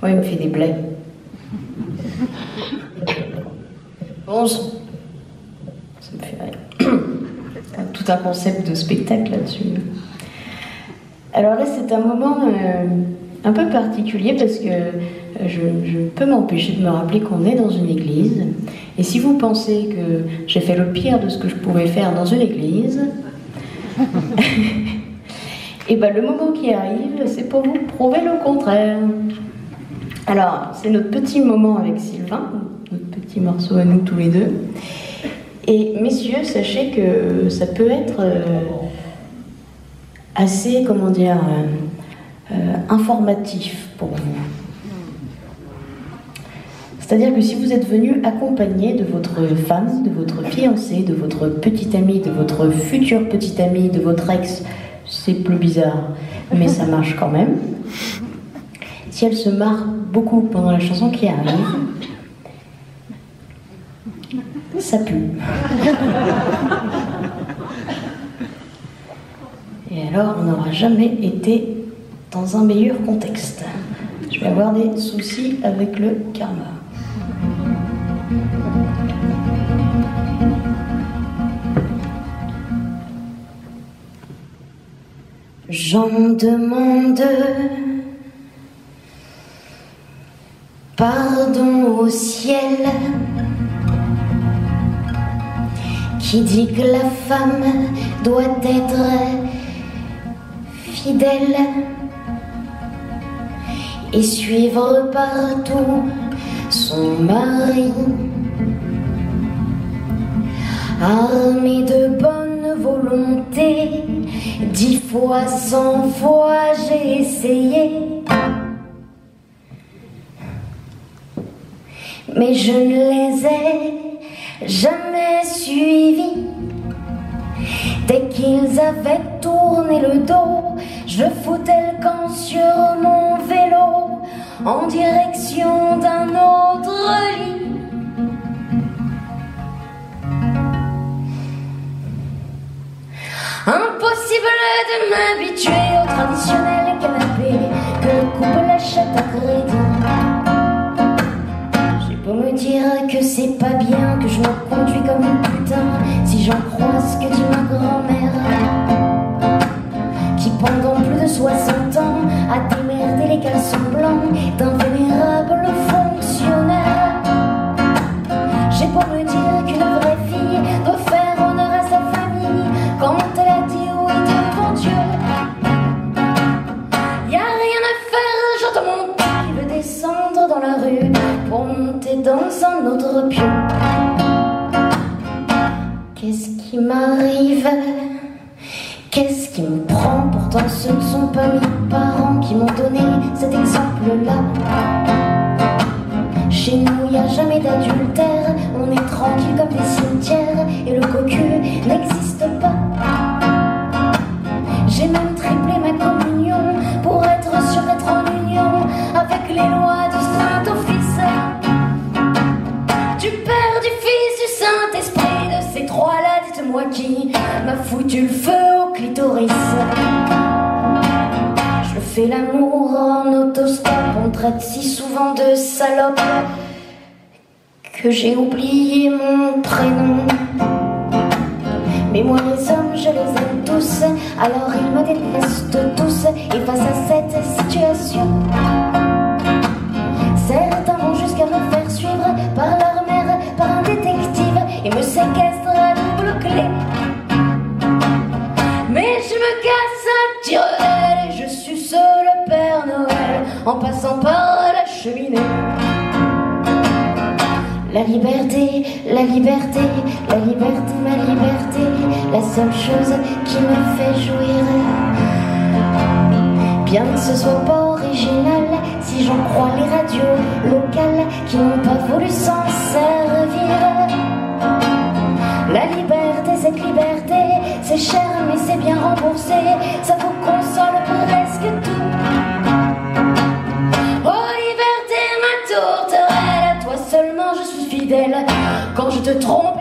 Ouais, il me fait des blés. 11. Ça me fait rire. Tout un concept de spectacle là-dessus. Alors là, c'est un moment un peu particulier parce que je ne peux m'empêcher de me rappeler qu'on est dans une église. Et si vous pensez que j'ai fait le pire de ce que je pouvais faire dans une église, et ben le moment qui arrive, c'est pour vous prouver le contraire. Alors, c'est notre petit moment avec Sylvain, notre petit morceau à nous tous les deux. Et messieurs, sachez que ça peut être assez, comment dire, informatif pour vous. C'est-à-dire que si vous êtes venu accompagné de votre femme, de votre fiancé, de votre petite amie, de votre future petite amie, de votre ex, c'est plus bizarre, mais ça marche quand même. Si elle se marre beaucoup pendant la chanson qui arrive, ça pue. Et alors, on n'aura jamais été dans un meilleur contexte. Je vais avoir des soucis avec le karma. J'en demande pardon au ciel qui dit que la femme doit être fidèle et suivre partout son mari. Armée de bonne volonté, 10 fois, 100 fois j'ai essayé, mais je ne les ai jamais suivis. Dès qu'ils avaient tourné le dos, je foutais le camp sur mon vélo en direction d'un autre lit. Impossible de m'habituer au traditionnel canapé que coupe la chatte à crédit. J'ai beau me dire que c'est pas bien, que je me conduis comme une putain, si j'en crois ce que dit ma grand-mère, qui pendant plus de 60 ans a démerdé les caleçons blancs d'un vénérable fonctionnaire. J'ai beau me dire qu'une vraie fille doit faire honneur à sa famille quand elle a dit oui devant Dieu. Y a rien à faire, j'entends mon père qui veut descendre dans la rue pour monter dans un autre pieu. Qu'est-ce qui m'arrive? Qu'est-ce qui me prend? Pourtant ce ne sont pas mes parents qui m'ont donné cet exemple-là. Chez nous y a jamais d'adultère, on est tranquille comme des cimetières et le cocu n'existe pas. J'ai même triplé ma communion pour être sûr d'être en union avec les lois du Saint-Office, du Père, du Fils, du Saint-Esprit. De ces trois-là, dites-moi qui m'a foutu le feu au clitoris. Je fais l'amour en autostop, on traite si souvent de salope que j'ai oublié mon prénom. Mais moi les hommes je les aime tous, alors ils me détestent tous. Et face à cette situation, certains vont jusqu'à me faire suivre par leur mère, par un détective, et me séquestrent à double clé. Mais je me casse à tire-d'aile et je suce le Père Noël en passant par la cheminée. La liberté, la liberté, la liberté, ma liberté, la seule chose qui me fait jouir. Bien que ce soit pas original, si j'en crois les radios locales qui n'ont pas voulu s'en servir. La liberté, cette liberté, c'est cher mais c'est bien remboursé, ça vous console presque tout. Oh liberté, ma tourterelle, à toi seulement je suis fidèle, quand je te trompe